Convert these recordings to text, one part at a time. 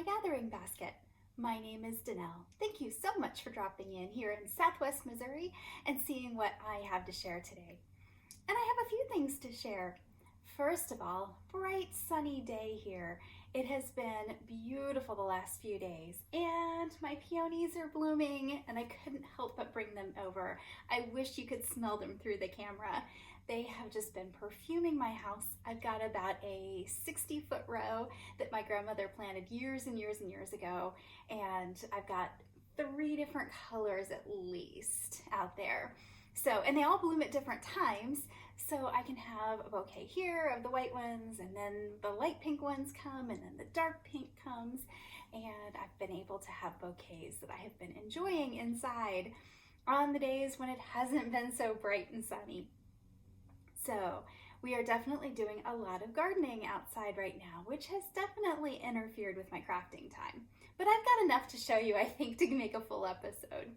gathering basket. My name is Danelle. Thank you so much for dropping in here in Southwest Missouri and seeing what I have to share today. And I have a few things to share. First of all, bright sunny day here. It has been beautiful the last few days and my peonies are blooming and I couldn't help but bring them over. I wish you could smell them through the camera. They have just been perfuming my house. I've got about a 60-foot row that my grandmother planted years and years and years ago, and I've got 3 different colors at least out there. So, and they all bloom at different times, so I can have a bouquet here of the white ones, and then the light pink ones come, and then the dark pink comes, and I've been able to have bouquets that I have been enjoying inside on the days when it hasn't been so bright and sunny. So we are definitely doing a lot of gardening outside right now, which has definitely interfered with my crafting time. But I've got enough to show you, I think, to make a full episode.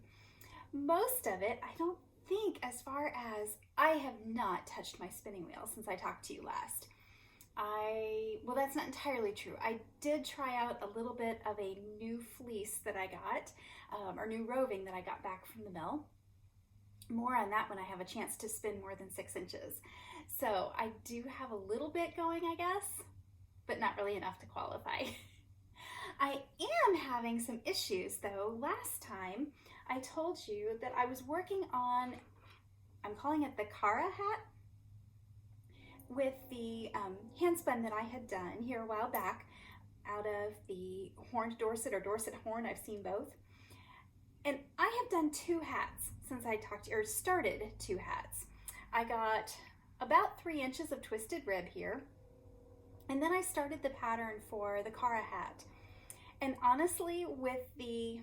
Most of it, I don't think, as far as I have not touched my spinning wheel since I talked to you last. Well, that's not entirely true. I did try out a little bit of a new fleece that I got, or new roving that I got back from the mill. More on that when I have a chance to spin more than 6 inches. So I do have a little bit going, I guess, but not really enough to qualify. I am having some issues though. Last time I told you that I was working on, I'm calling it the Cara hat, with the hand spun that I had done here a while back out of the horned Dorset or Dorset Horn. I've seen both. And I have done 2 hats since I talked to you, or started 2 hats. I got about 3 inches of twisted rib here, and then I started the pattern for the Cara hat. And honestly, with the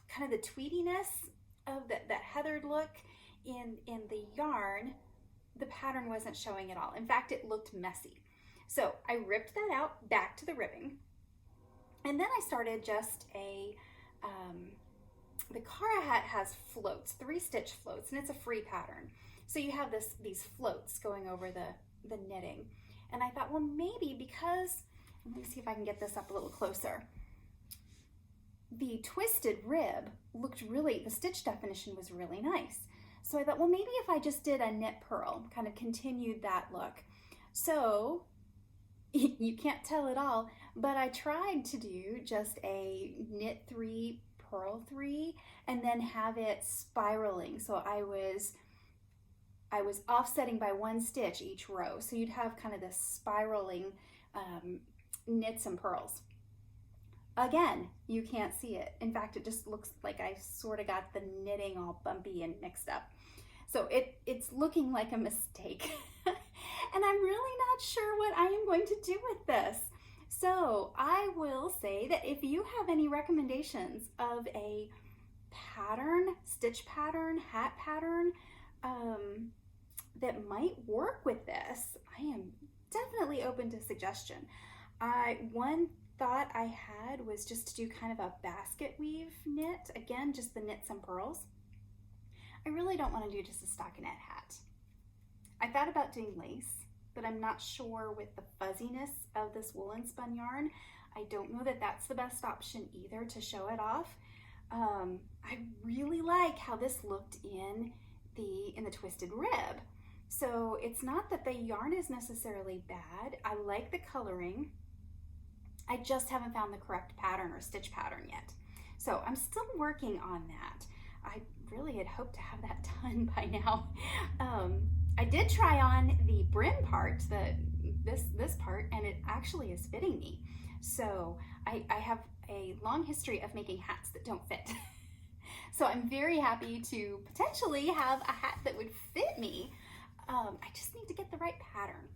kind of the tweediness of that heathered look in the yarn, the pattern wasn't showing at all. In fact, it looked messy. So I ripped that out back to the ribbing, and then I started just a the Cara hat has floats, 3-stitch floats, and it's a free pattern. So you have these floats going over the knitting. And I thought, well, maybe because, let me see if I can get this up a little closer. The twisted rib looked really, the stitch definition was really nice. So I thought, well, maybe if I just did a knit purl, kind of continued that look. So you can't tell it all, but I tried to do just a knit 3, purl 3, and then have it spiraling. So I was offsetting by 1 stitch each row. So you'd have kind of this spiraling knits and purls. Again, you can't see it. In fact, it just looks like I sort of got the knitting all bumpy and mixed up. So it's looking like a mistake. And I'm really not sure what I am going to do with this. So I will say that if you have any recommendations of a pattern, stitch pattern, hat pattern, that might work with this, I am definitely open to suggestion. One thought I had was just to do kind of a basket weave knit, again, just the knits and purls. I really don't want to do just a stockinette hat. I thought about doing lace, but I'm not sure with the fuzziness of this woolen spun yarn. I don't know that that's the best option either to show it off. I really like how this looked in the twisted rib. So it's not that the yarn is necessarily bad. I like the coloring. I just haven't found the correct pattern or stitch pattern yet. So I'm still working on that. I really had hoped to have that done by now. I did try on the brim part, this part, and it actually is fitting me. So I have a long history of making hats that don't fit. So I'm very happy to potentially have a hat that would fit me. I just need to get the right pattern.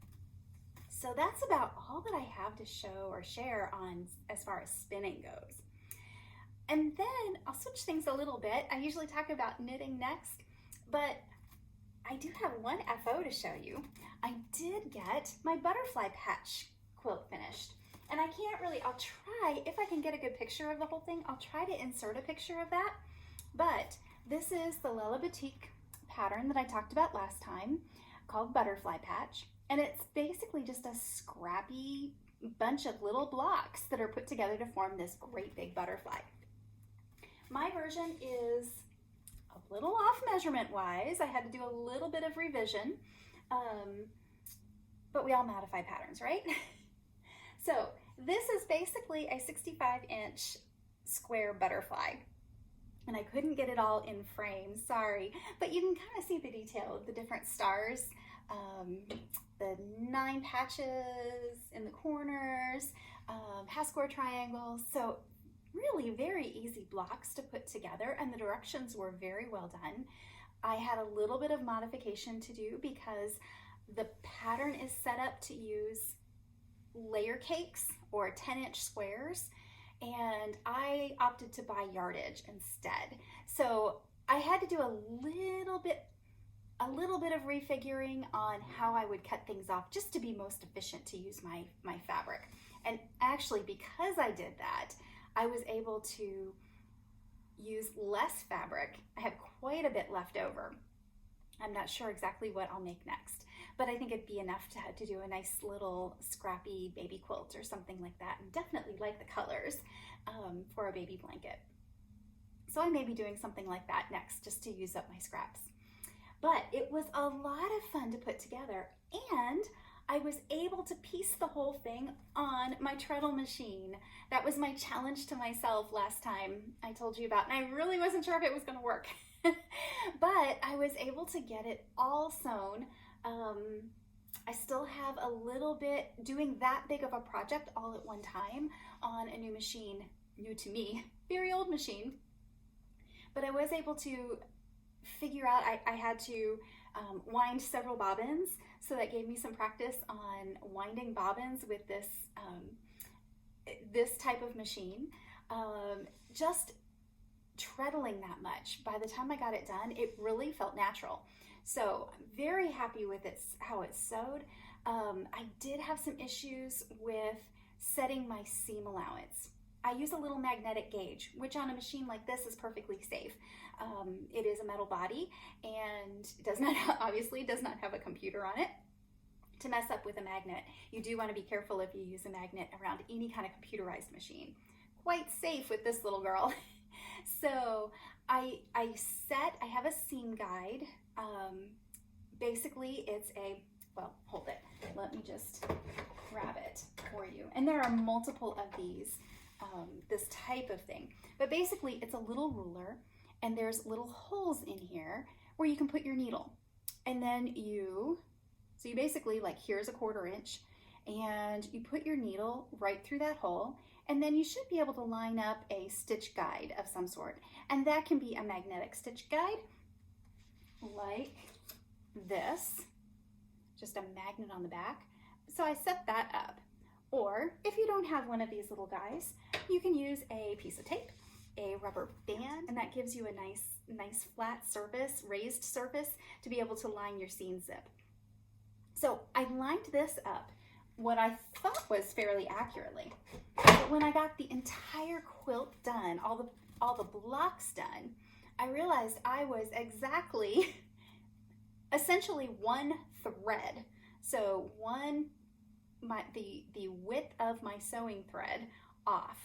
So that's about all that I have to show or share on as far as spinning goes. And then I'll switch things a little bit. I usually talk about knitting next, but I do have one FO to show you. I did get my butterfly patch quilt finished. And I can't really, I'll try, if I can get a good picture of the whole thing, I'll try to insert a picture of that. But this is the Lella Boutique pattern that I talked about last time, called Butterfly Patch. And it's basically just a scrappy bunch of little blocks that are put together to form this great big butterfly. My version is a little off measurement wise. I had to do a little bit of revision, but we all modify patterns, right? So this is basically a 65-inch square butterfly. And I couldn't get it all in frame, sorry, but you can kind of see the detail of the different stars, the 9 patches in the corners, half square triangles. So really very easy blocks to put together, and the directions were very well done. I had a little bit of modification to do because the pattern is set up to use layer cakes or 10-inch squares, and I opted to buy yardage instead. So I had to do a little bit of refiguring on how I would cut things off just to be most efficient to use my fabric. And actually, because I did that, I was able to use less fabric. I have quite a bit left over. I'm not sure exactly what I'll make next, but I think it'd be enough to do a nice little scrappy baby quilt or something like that, and definitely like the colors for a baby blanket. So I may be doing something like that next, just to use up my scraps. But it was a lot of fun to put together, and I was able to piece the whole thing on my treadle machine. That was my challenge to myself last time I told you about, and I really wasn't sure if it was going to work. But I was able to get it all sewn. I still have a little bit doing that big of a project all at one time on a new machine, new to me, very old machine. But I was able to figure out, I had to wind several bobbins, so that gave me some practice on winding bobbins with this this type of machine. Just treadling that much. By the time I got it done, it really felt natural. So I'm very happy with it, how it's sewed. I did have some issues with setting my seam allowance. I use a little magnetic gauge, which on a machine like this is perfectly safe. It is a metal body, and does not obviously does not have a computer on it to mess up with a magnet. You do want to be careful if you use a magnet around any kind of computerized machine. Quite safe with this little girl. So I have a seam guide. Basically it's well, hold it. Let me just grab it for you. And there are multiple of these, this type of thing. But basically it's a little ruler, and there's little holes in here where you can put your needle. And then you basically, like, here's a 1/4 inch, and you put your needle right through that hole, and then you should be able to line up a stitch guide of some sort. And that can be a magnetic stitch guide, like this, just a magnet on the back. So I set that up. Or if you don't have one of these little guys, you can use a piece of tape, a rubber band, and that gives you a nice flat surface, raised surface, to be able to line your seam zip. So I lined this up, what I thought was fairly accurately. But when I got the entire quilt done, all the blocks done, I realized I was exactly, essentially one thread. So the width of my sewing thread off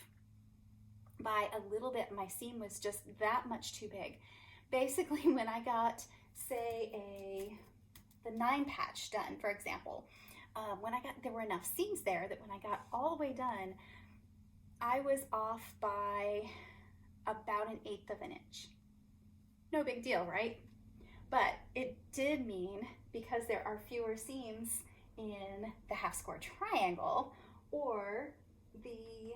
by a little bit. My seam was just that much too big. Basically, when I got, say, the 9 patch done, for example, there were enough seams there that when I got all the way done, I was off by about 1/8 of an inch. No big deal, right? But it did mean, because there are fewer seams in the half square triangle or the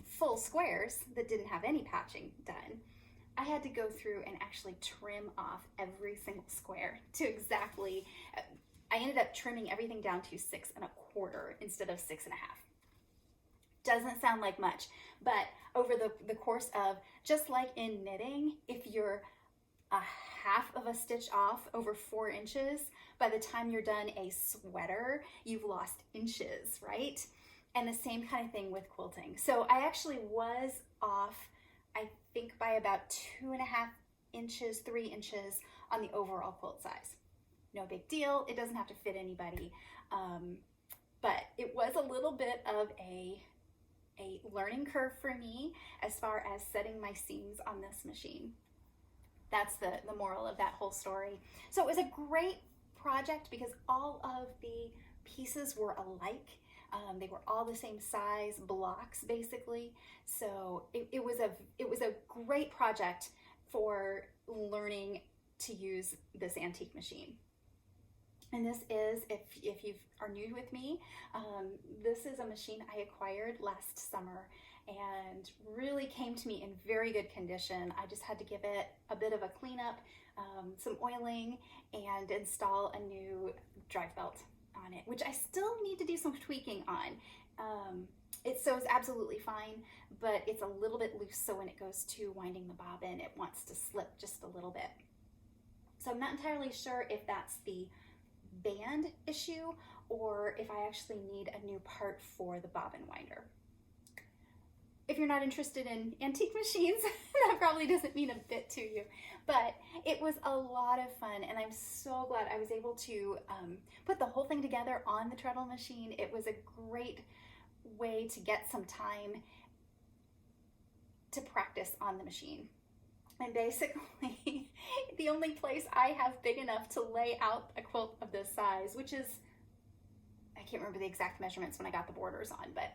full squares that didn't have any patching done, I had to go through and actually trim off every single square to exactly, I ended up trimming everything down to 6 1/4 instead of 6 1/2. Doesn't sound like much, but over the course of, just like in knitting, if you're a 1/2 of a stitch off over 4 inches, by the time you're done a sweater, you've lost inches, right? And the same kind of thing with quilting. So I actually was off, I think, by about 2 1/2 inches, 3 inches on the overall quilt size. No big deal. It doesn't have to fit anybody. but it was a little bit of a learning curve for me as far as setting my seams on this machine. That's the moral of that whole story. So it was a great project because all of the pieces were alike. They were all the same size blocks, basically. So it was a great project for learning to use this antique machine. And this is, if you are new with me, this is a machine I acquired last summer and really came to me in very good condition. I just had to give it a bit of a cleanup, some oiling, and install a new drive belt on it, which I still need to do some tweaking on. It sews absolutely fine, but it's a little bit loose, so when it goes to winding the bobbin, it wants to slip just a little bit. So I'm not entirely sure if that's the band issue or if I actually need a new part for the bobbin winder. If you're not interested in antique machines, that probably doesn't mean a bit to you, but it was a lot of fun, and I'm so glad I was able to put the whole thing together on the treadle machine. It was a great way to get some time to practice on the machine. And basically, the only place I have big enough to lay out a quilt of this size, which is, I can't remember the exact measurements when I got the borders on, but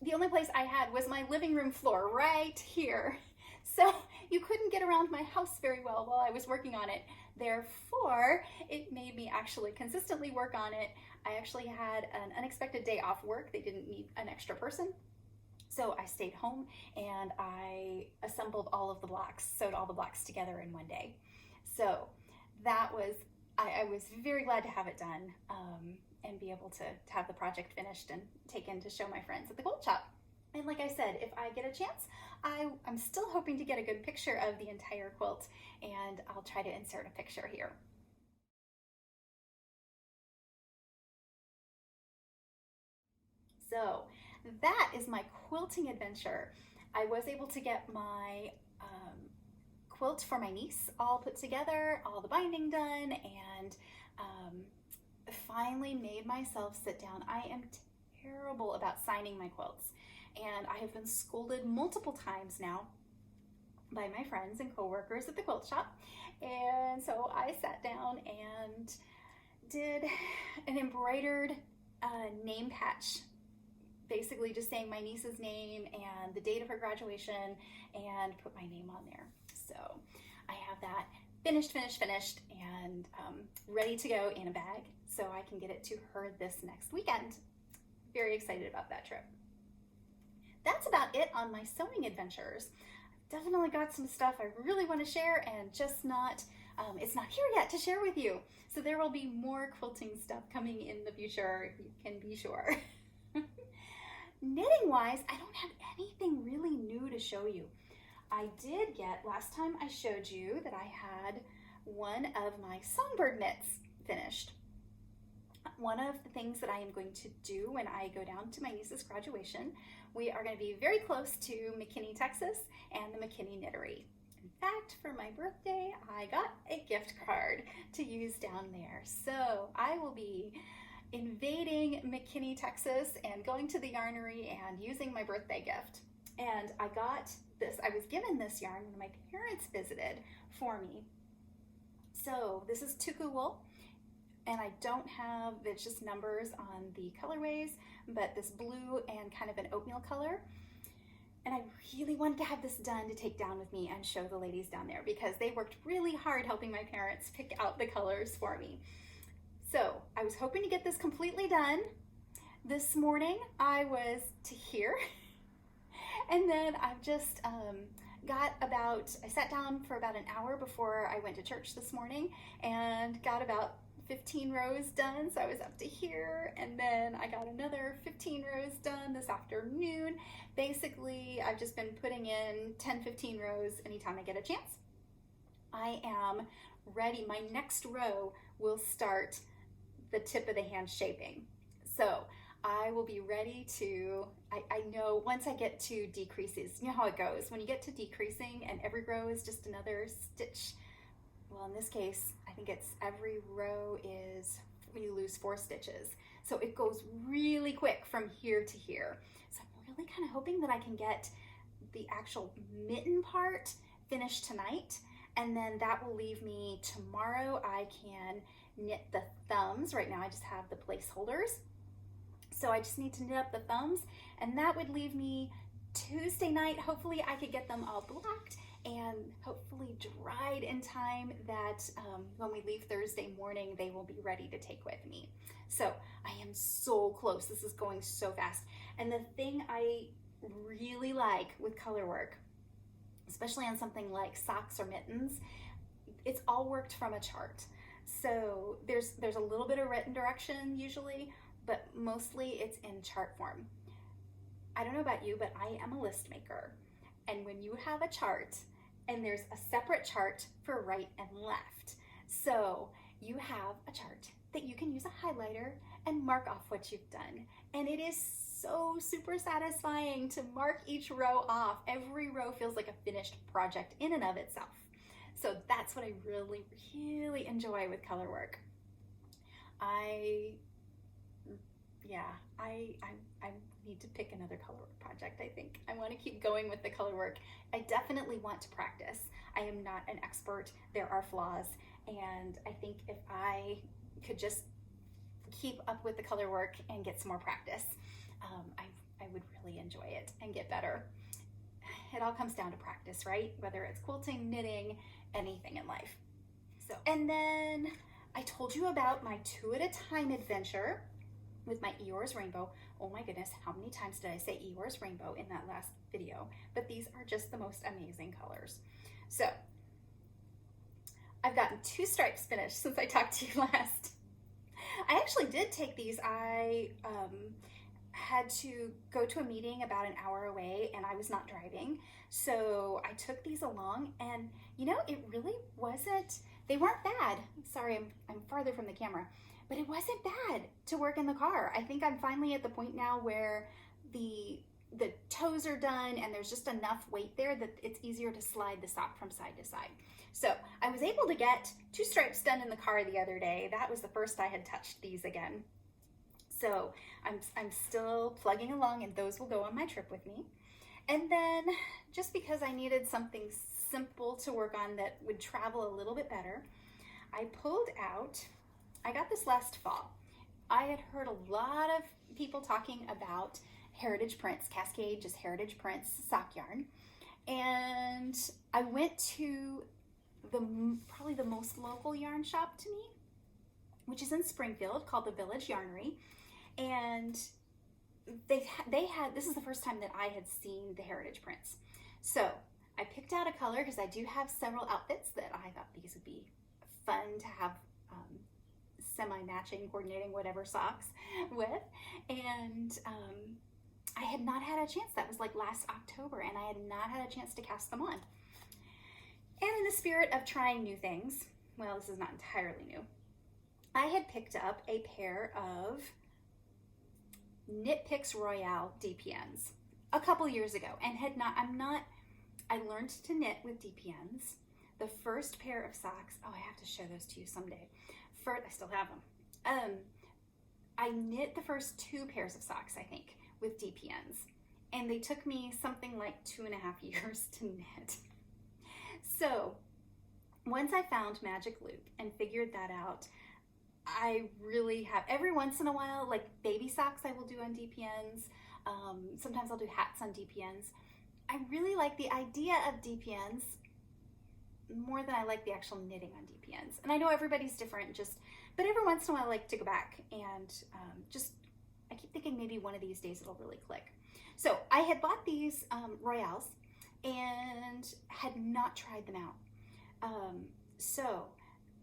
the only place I had was my living room floor right here. So you couldn't get around my house very well while I was working on it. Therefore, it made me actually consistently work on it. I actually had an unexpected day off work. They didn't need an extra person. So I stayed home and I assembled all of the blocks, sewed all the blocks together in one day. So that was, I was very glad to have it done and be able to have the project finished and taken to show my friends at the quilt shop. And like I said, if I get a chance, I'm still hoping to get a good picture of the entire quilt, and I'll try to insert a picture here. So that is my quilting adventure. I was able to get my quilt for my niece all put together, all the binding done, and finally made myself sit down. I am terrible about signing my quilts, and I have been scolded multiple times now by my friends and coworkers at the quilt shop. And so I sat down and did an embroidered name patch, basically just saying my niece's name and the date of her graduation and put my name on there. So I have that finished and ready to go in a bag so I can get it to her this next weekend. Very excited about that trip. That's about it on my sewing adventures. I've definitely got some stuff I really want to share and just not, it's not here yet to share with you. So there will be more quilting stuff coming in the future, you can be sure. Knitting wise, I don't have anything really new to show you. I did get, last time I showed you that I had one of my songbird knits finished. One of the things that I am going to do when I go down to my niece's graduation, we are going to be very close to McKinney, Texas, and the McKinney Knittery. In fact, for my birthday, I got a gift card to use down there. So I will be invading McKinney, Texas, and going to the yarnery and using my birthday gift. And I got this, I was given this yarn when my parents visited for me. So this is tuku wool, and I don't have, it's just numbers on the colorways, but this blue and kind of an oatmeal color. And I really wanted to have this done to take down with me and show the ladies down there because they worked really hard helping my parents pick out the colors for me. So I was hoping to get this completely done. This morning I was to here, and then I've just I sat down for about an hour before I went to church this morning and got about 15 rows done. So I was up to here, and then I got another 15 rows done this afternoon. Basically, I've just been putting in 10-15 rows anytime I get a chance. I am ready. My next row will start the tip of the hand shaping. So I will be ready to, I know once I get to decreases, you know how it goes. When you get to decreasing and every row is just another stitch, well, in this case, I think it's every row is you lose 4 stitches. So it goes really quick from here to here. So I'm really kind of hoping that I can get the actual mitten part finished tonight, and then that will leave me tomorrow. I can knit the thumbs. Right now I just have the placeholders. So I just need to knit up the thumbs, and that would leave me Tuesday night. Hopefully I could get them all blacked and hopefully dried in time that when we leave Thursday morning, they will be ready to take with me. So I am so close. This is going so fast. And the thing I really like with color work, especially on something like socks or mittens, it's all worked from a chart. So there's a little bit of written direction usually, but mostly it's in chart form. I don't know about you, but I am a list maker. And when you have a chart, and there's a separate chart for right and left. So you have a chart that you can use a highlighter and mark off what you've done. And it is so super satisfying to mark each row off. Every row feels like a finished project in and of itself. So that's what I really, really enjoy with color work. I need to pick another color work project, I think. I want to keep going with the color work. I definitely want to practice. I am not an expert. There are flaws. And I think if I could just keep up with the color work and get some more practice, I would really enjoy it and get better. It all comes down to practice, right? Whether it's quilting, knitting, anything in life. So, and then I told you about my 2 at a time adventure with my Eeyore's Rainbow. Oh my goodness, how many times did I say Eeyore's Rainbow in that last video? But these are just the most amazing colors. So I've gotten 2 stripes finished since I talked to you last. I actually did take these. I had to go to a meeting about an hour away and I was not driving. So I took these along, and you know, it really wasn't, they weren't bad. Sorry, I'm farther from the camera. But it wasn't bad to work in the car. I think I'm finally at the point now where the toes are done and there's just enough weight there that it's easier to slide the sock from side to side. So I was able to get 2 stripes done in the car the other day. That was the first I had touched these again. So I'm still plugging along, and those will go on my trip with me. And then just because I needed something simple to work on that would travel a little bit better, I pulled out, I got this last fall. I had heard a lot of people talking about Heritage Prints, Cascade, just Heritage Prints sock yarn. And I went to probably the most local yarn shop to me, which is in Springfield, called the Village Yarnery. And they had, this is the first time that I had seen the Heritage Prints. So I picked out a color because I do have several outfits that I thought these would be fun to have semi-matching, coordinating whatever socks with. And I had not had a chance. That was like last October, and I had not had a chance to cast them on. And in the spirit of trying new things, well, this is not entirely new, I had picked up a pair of Knit Picks Royale DPNs a couple years ago, and I learned to knit with DPNs. The first pair of socks, oh, I have to show those to you someday. I still have them. I knit the first 2 pairs of socks, I think, with DPNs, and they took me something like 2.5 years to knit. So once I found Magic Loop and figured that out, I really have, every once in a while, like baby socks I will do on DPNs. Sometimes I'll do hats on DPNs. I really like the idea of DPNs more than I like the actual knitting on DPNs. And I know everybody's different, but every once in a while I like to go back and I keep thinking maybe one of these days it'll really click. So I had bought these Royales and had not tried them out. So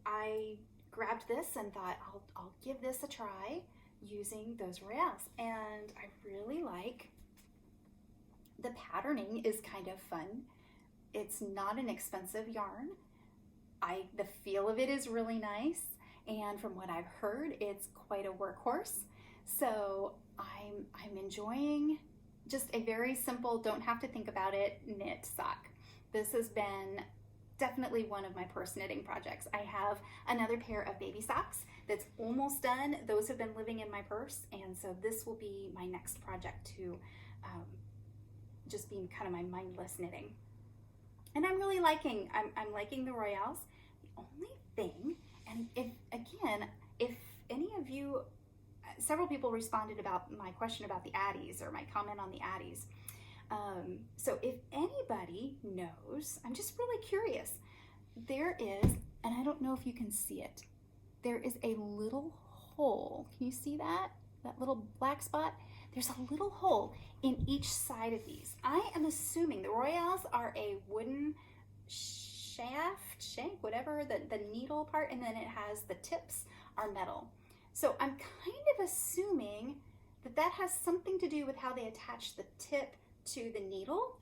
I grabbed this and thought I'll give this a try using those Royales. And I really like the patterning, is kind of fun. It's not an expensive yarn. The feel of it is really nice, and from what I've heard, it's quite a workhorse. So I'm enjoying just a very simple, don't have to think about it, knit sock. This has been definitely one of my purse knitting projects. I have another pair of baby socks that's almost done. Those have been living in my purse, and so this will be my next project to just be kind of my mindless knitting. And I'm really liking, I'm liking the Royales. The only thing, and if any of you, several people responded about my question about the Addies, or my comment on the Addies. So if anybody knows, I'm just really curious. There is, and I don't know if you can see it, there is a little hole. Can you see that? That little black spot? There's a little hole in each side of these. I am assuming the Royales are a wooden shank, whatever, the needle part, and then it has the tips are metal. So I'm kind of assuming that that has something to do with how they attach the tip to the needle.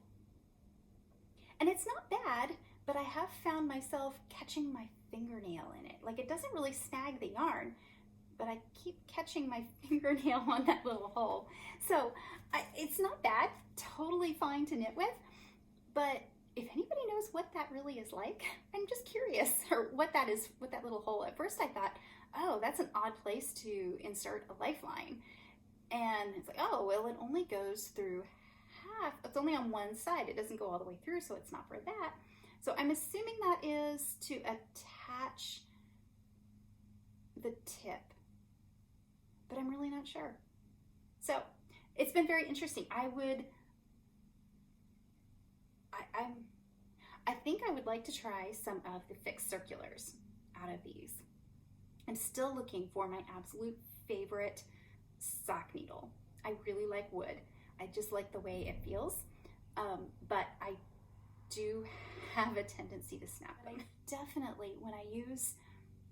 And it's not bad, but I have found myself catching my fingernail in it. Like, it doesn't really snag the yarn, but I keep catching my fingernail on that little hole. So it's not bad, totally fine to knit with, but if anybody knows what that really is like, I'm just curious, or what that is, what that little hole. At first I thought, oh, that's an odd place to insert a lifeline. And it's like, oh, well, it only goes through half, it's only on one side, it doesn't go all the way through, so it's not for that. So I'm assuming that is to attach the tip, but I'm really not sure. So it's been very interesting. I think I would like to try some of the fixed circulars out of these. I'm still looking for my absolute favorite sock needle. I really like wood. I just like the way it feels, but I do have a tendency to snap them. Definitely, when I use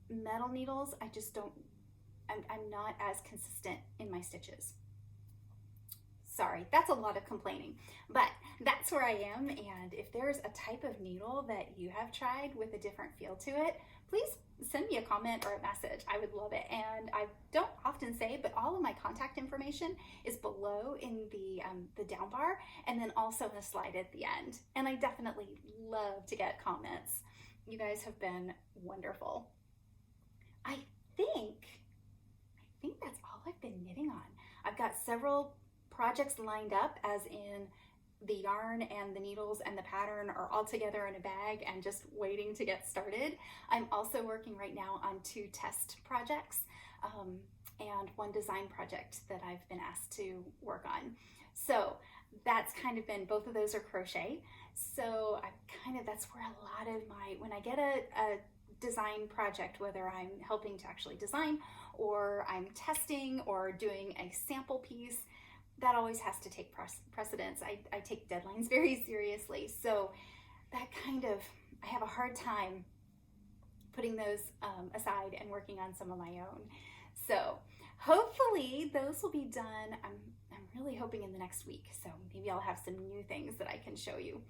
metal needles, I just don't, I'm not as consistent in my stitches. Sorry, that's a lot of complaining, but that's where I am. And if there's a type of needle that you have tried with a different feel to it, please send me a comment or a message. I would love it. And I don't often say, but all of my contact information is below in the down bar, and then also in the slide at the end. And I definitely love to get comments. You guys have been wonderful. I think that's all I've been knitting on. I've got several projects lined up, as in the yarn and the needles and the pattern are all together in a bag and just waiting to get started. I'm also working right now on 2 test projects and 1 design project that I've been asked to work on. So that's kind of been, both of those are crochet. So that's where a lot of when I get a design project, whether I'm helping to actually design or I'm testing or doing a sample piece, that always has to take precedence. I take deadlines very seriously. So that I have a hard time putting those aside and working on some of my own. So hopefully those will be done. I'm really hoping in the next week. So maybe I'll have some new things that I can show you.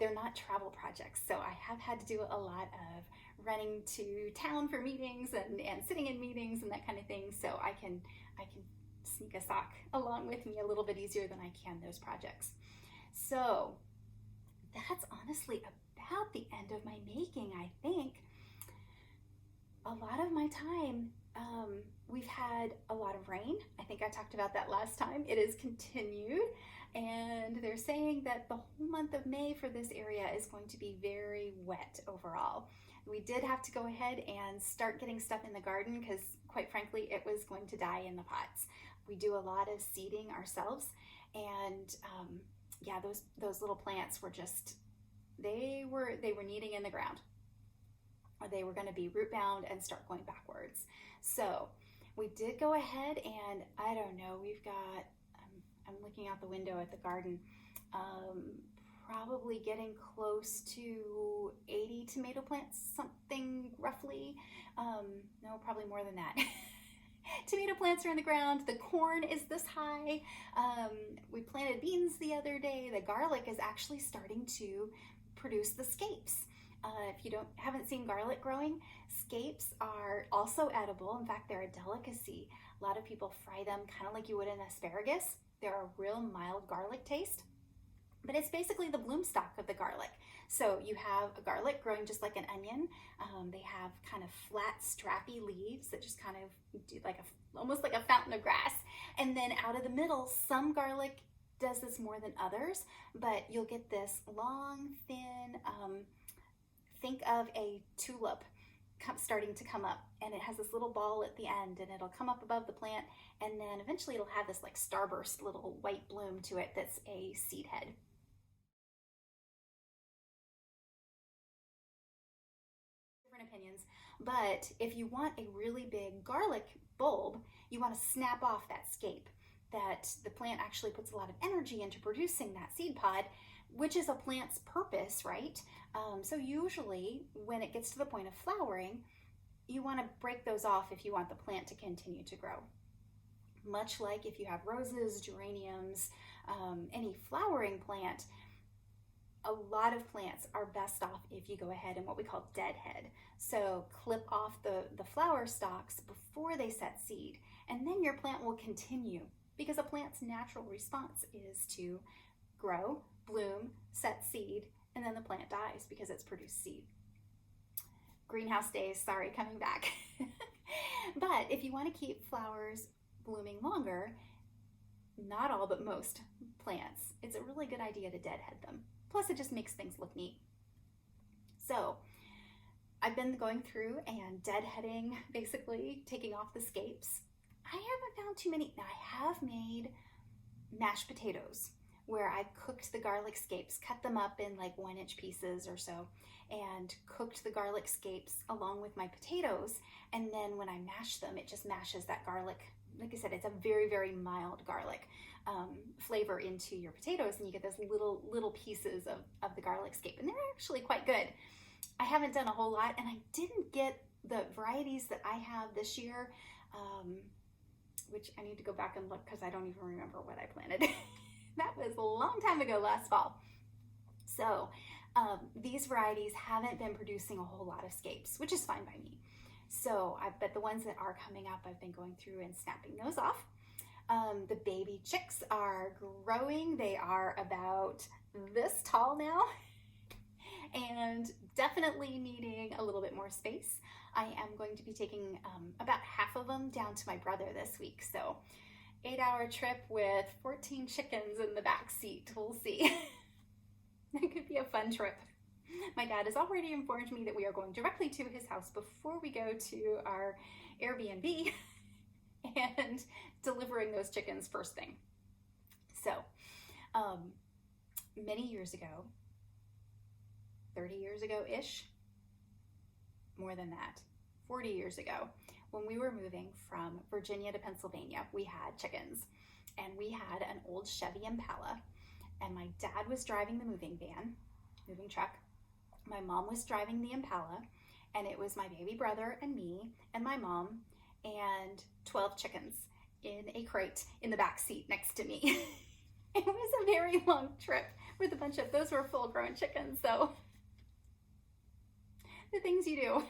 They're not travel projects, so I have had to do a lot of running to town for meetings and sitting in meetings and that kind of thing. So I can sneak a sock along with me a little bit easier than I can those projects. So that's honestly about the end of my making, I think. A lot of my time, we've had a lot of rain. I think I talked about that last time. It has continued, and they're saying that the whole month of May for this area is going to be very wet overall. We did have to go ahead and start getting stuff in the garden because, quite frankly, it was going to die in the pots. We do a lot of seeding ourselves, and yeah, those little plants were just, they were needing in the ground, or they were going to be root bound and start going backwards. So we did go ahead, and I don't know, we've got, I'm looking out the window at the garden, probably getting close to 80 tomato plants, something roughly. No, probably more than that. Tomato plants are in the ground. The corn is this high. We planted beans the other day. The garlic is actually starting to produce the scapes. If you haven't seen garlic growing, scapes are also edible. In fact, they're a delicacy. A lot of people fry them kind of like you would an asparagus. They're a real mild garlic taste. but it's basically the bloom stalk of the garlic. So you have a garlic growing just like an onion. They have kind of flat, strappy leaves that just kind of do like almost like a fountain of grass. And then out of the middle, some garlic does this more than others, but you'll get this long, thin, think of a tulip starting to come up, and it has this little ball at the end, and it'll come up above the plant, and then eventually it'll have this like starburst little white bloom to it that's a seed head. Different opinions, but if you want a really big garlic bulb, you want to snap off that scape. That the plant actually puts a lot of energy into producing that seed pod, which is a plant's purpose, right? So usually when it gets to the point of flowering, you want to break those off if you want the plant to continue to grow. Much like if you have roses, geraniums, any flowering plant, a lot of plants are best off if you go ahead and what we call deadhead. So clip off the flower stalks before they set seed, and then your plant will continue, because a plant's natural response is to grow, bloom, set seed, and then the plant dies because it's produced seed. Greenhouse days, sorry, coming back. But if you want to keep flowers blooming longer, not all but most plants, it's a really good idea to deadhead them. Plus it just makes things look neat. So I've been going through and deadheading, basically taking off the scapes. I haven't found too many. Now I have made mashed potatoes where I've cooked the garlic scapes, cut them up in like 1-inch pieces or so, and cooked the garlic scapes along with my potatoes. And then when I mash them, it just mashes that garlic. Like I said, it's a very, very mild garlic flavor into your potatoes, and you get those little pieces of the garlic scape, and they're actually quite good. I haven't done a whole lot, and I didn't get the varieties that I have this year, which I need to go back and look because I don't even remember what I planted. That was a long time ago, last fall. So these varieties haven't been producing a whole lot of scapes, which is fine by me. So but the ones that are coming up, I've been going through and snapping those off. The baby chicks are growing. They are about this tall now and definitely needing a little bit more space. I am going to be taking about half of them down to my brother this week. So 8-hour trip with 14 chickens in the back seat. We'll see. That could be a fun trip. My dad has already informed me that we are going directly to his house before we go to our Airbnb and delivering those chickens first thing. So many years ago, 30 years ago-ish, more than that, 40 years ago, when we were moving from Virginia to Pennsylvania, we had chickens, and we had an old Chevy Impala, and my dad was driving the moving truck. My mom was driving the Impala, and it was my baby brother and me and my mom and 12 chickens in a crate in the back seat next to me. It was a very long trip with a bunch of, those were full grown chickens, so the things you do.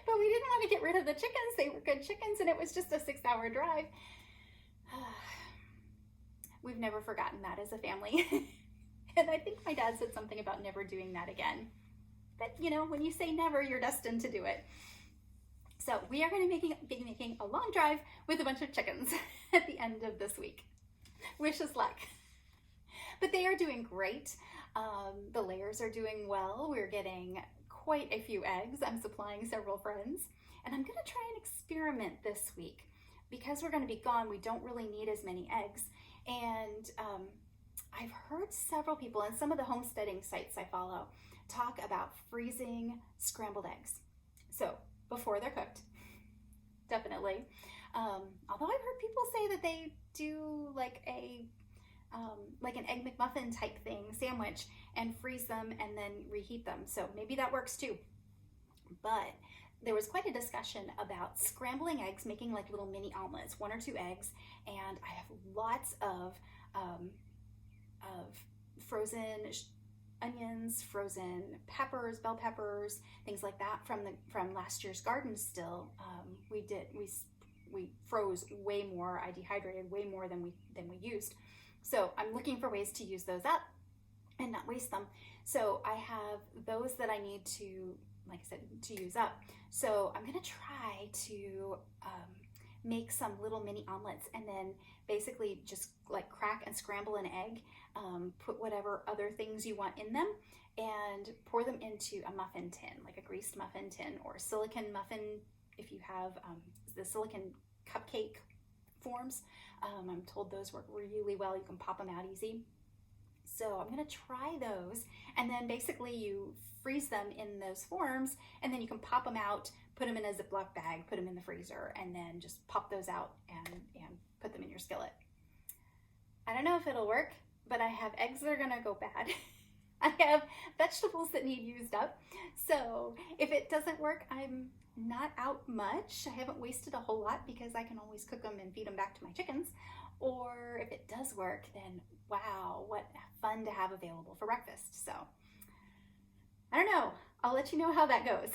But we didn't want to get rid of the chickens. They were good chickens, and it was just a 6-hour drive. We've never forgotten that as a family. And I think my dad said something about never doing that again. But you know, when you say never, you're destined to do it. So we are going to be making a long drive with a bunch of chickens at the end of this week. Wish us luck. But they are doing great. The layers are doing well. We're getting quite a few eggs. I'm supplying several friends. And I'm going to try and experiment this week. Because we're going to be gone, we don't really need as many eggs. And I've heard several people, and some of the homesteading sites I follow, talk about freezing scrambled eggs. So before they're cooked, definitely. Although I've heard people say that they do like an egg McMuffin type thing, sandwich, and freeze them and then reheat them. So maybe that works too. But there was quite a discussion about scrambling eggs, making like little mini omelets, 1 or 2 eggs, and I have lots of frozen onions, frozen peppers, bell peppers, things like that from last year's garden still. We froze way more. I dehydrated way more than we used. So I'm looking for ways to use those up and not waste them. So I have those that I need to, like I said, to use up. So I'm gonna try to make some little mini omelets, and then basically just like crack and scramble an egg, put whatever other things you want in them, and pour them into a muffin tin, like a greased muffin tin or silicone muffin if you have the silicone cupcake forms. I'm told those work really well. You can pop them out easy. So I'm gonna try those, and then basically you freeze them in those forms, and then you can pop them out, put them in a Ziploc bag, put them in the freezer, and then just pop those out and put them in your skillet. I don't know if it'll work, but I have eggs that are gonna go bad. I have vegetables that need used up. So if it doesn't work, I'm not out much. I haven't wasted a whole lot because I can always cook them and feed them back to my chickens. Or if it does work, then wow, what fun to have available for breakfast. So I don't know. I'll let you know how that goes.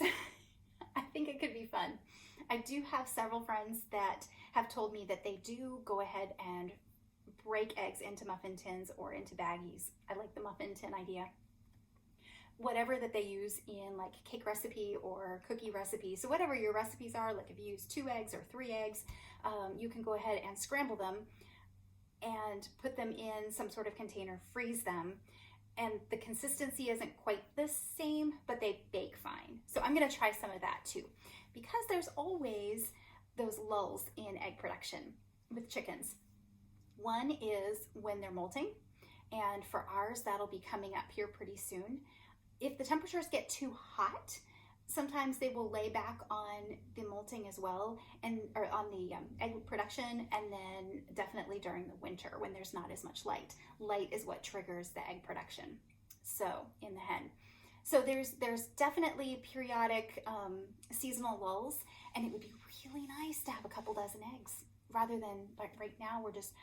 I think it could be fun. I do have several friends that have told me that they do go ahead and break eggs into muffin tins or into baggies. I like the muffin tin idea. Whatever that they use in like cake recipe or cookie recipe. So whatever your recipes are, like if you use 2 eggs or 3 eggs, you can go ahead and scramble them and put them in some sort of container, freeze them. And the consistency isn't quite the same, but they bake fine. So I'm gonna try some of that too, because there's always those lulls in egg production with chickens. One is when they're molting, and for ours, that'll be coming up here pretty soon. If the temperatures get too hot, sometimes they will lay back on the molting as well, or on the egg production, and then definitely during the winter when there's not as much light. Light is what triggers the egg production, so in the hen. So there's definitely periodic seasonal lulls, and it would be really nice to have a couple dozen eggs rather than, like right now, we're just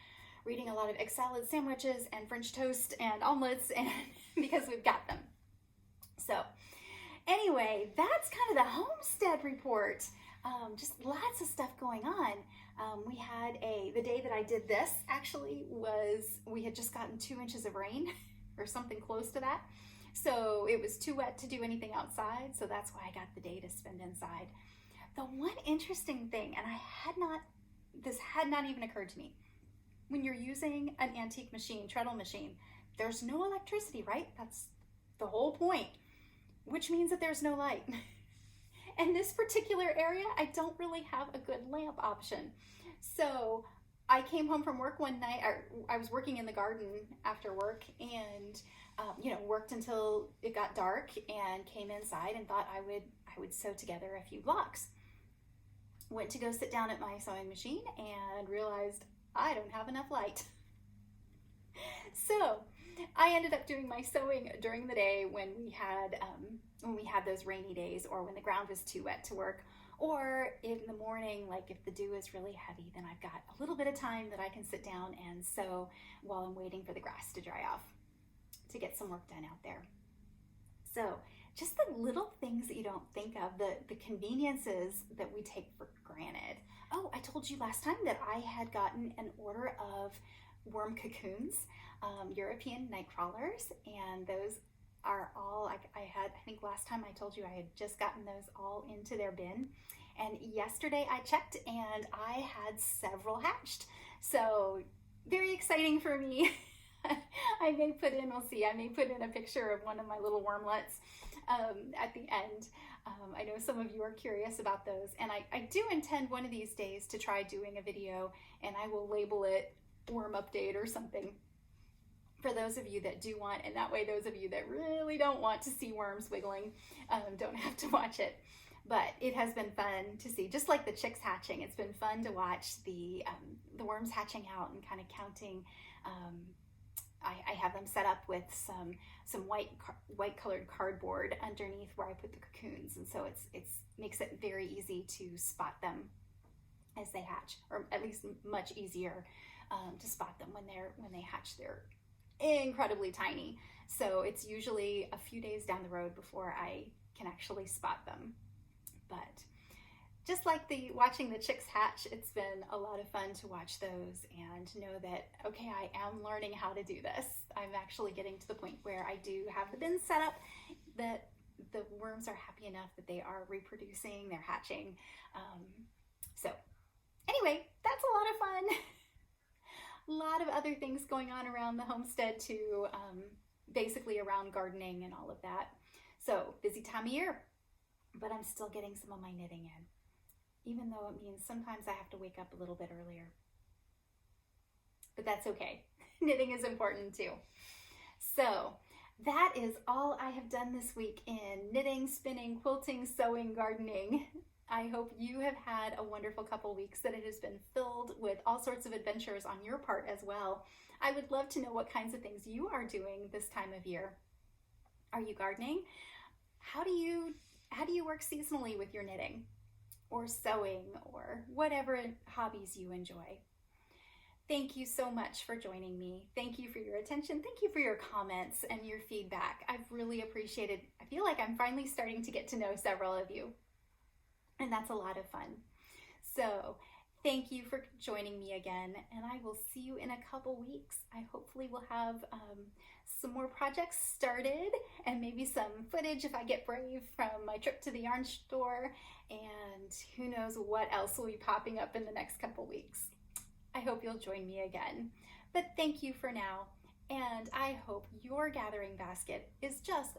reading a lot of egg salad sandwiches and French toast and omelets, and because we've got them. So anyway, that's kind of the homestead report. Just lots of stuff going on. We had the day that I did this actually we had just gotten 2 inches of rain or something close to that. So it was too wet to do anything outside. So that's why I got the day to spend inside. The one interesting thing, and this had not even occurred to me. When you're using an antique machine, treadle machine, there's no electricity, right? That's the whole point, which means that there's no light. In this particular area, I don't really have a good lamp option. So I came home from work one night, I was working in the garden after work, and worked until it got dark, and came inside and thought I would sew together a few blocks. Went to go sit down at my sewing machine and realized I don't have enough light. So I ended up doing my sewing during the day when we had those rainy days, or when the ground was too wet to work, or in the morning, like if the dew is really heavy, then I've got a little bit of time that I can sit down and sew while I'm waiting for the grass to dry off to get some work done out there. So just the little things that you don't think of, the conveniences that we take for granted. Oh, I told you last time that I had gotten an order of worm cocoons, European night crawlers, and those are all, I think last time I told you I had just gotten those all into their bin, and yesterday I checked and I had several hatched. So very exciting for me. I may put in a picture of one of my little wormlets at the end. I know some of you are curious about those, and I do intend one of these days to try doing a video, and I will label it worm update or something for those of you that do want, and that way those of you that really don't want to see worms wiggling don't have to watch it. But it has been fun to see, just like the chicks hatching. It's been fun to watch the worms hatching out and kind of counting. I have them set up with some white colored cardboard underneath where I put the cocoons, and so it's makes it very easy to spot them as they hatch, or at least much easier to spot them when they hatch. They're incredibly tiny, so it's usually a few days down the road before I can actually spot them. But just like watching the chicks hatch, it's been a lot of fun to watch those and know that, okay, I am learning how to do this. I'm actually getting to the point where I do have the bins set up, that the worms are happy enough that they are reproducing, they're hatching. So anyway, that's a lot of fun. A lot of other things going on around the homestead too, basically around gardening and all of that. So busy time of year, but I'm still getting some of my knitting in, even though it means sometimes I have to wake up a little bit earlier. But that's okay. Knitting is important too. So that is all I have done this week in knitting, spinning, quilting, sewing, gardening. I hope you have had a wonderful couple weeks, that it has been filled with all sorts of adventures on your part as well. I would love to know what kinds of things you are doing this time of year. Are you gardening? How do you work seasonally with your knitting or sewing or whatever hobbies you enjoy? Thank you so much for joining me. Thank you for your attention. Thank you for your comments and your feedback. I've really appreciated. I feel like I'm finally starting to get to know several of you, and that's a lot of fun. So thank you for joining me again, and I will see you in a couple weeks. I hopefully will have some more projects started and maybe some footage if I get brave from my trip to the yarn store, and who knows what else will be popping up in the next couple weeks. I hope you'll join me again. But thank you for now, and I hope your gathering basket is just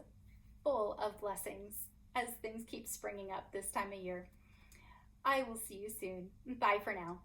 full of blessings as things keep springing up this time of year. I will see you soon. Bye for now.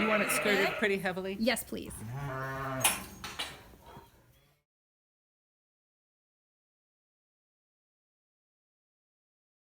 You want it skirted pretty heavily? Yes, please.